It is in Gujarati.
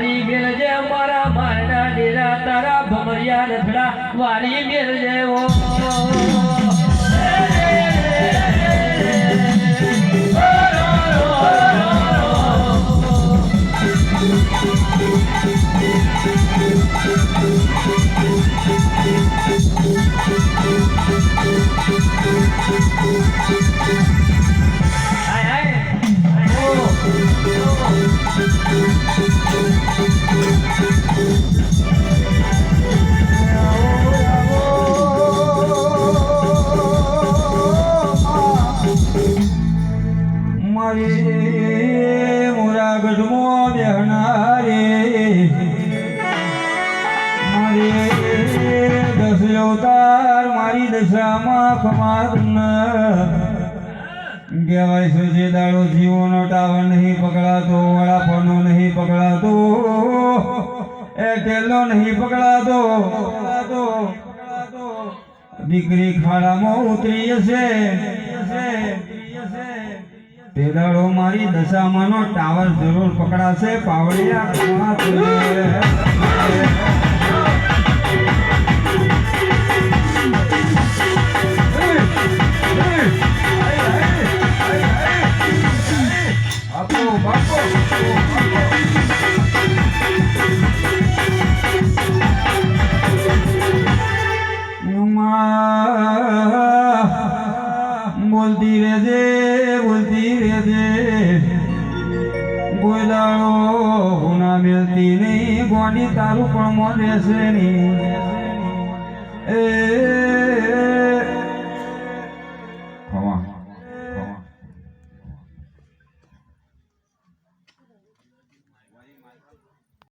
વારી મેલજે મારા મારના ડેરા તારા ભમરિયા રથડા વારી મેલજે ઓ મોરા ગઢમો બેહનારે મારે 10 અવતાર મારી દશામાં ખમાર કહેવાય છે જે દાડો જીવોનો ટાવર નહીં પકડાતો વડાફોનો નહીં પકડાતો એરટેલનો નહીં પકડાતો દીકરી ખાડામાં ઉતરી જશે તે દાડો મારી દશામાંનો ટાવર જરૂર પકડાશે પાવડિયા બોલતી રહેજે ગોયદાળો ગુના મેલતી નહીં ગોડી તારું પણ મોં રહેશે નહીં એ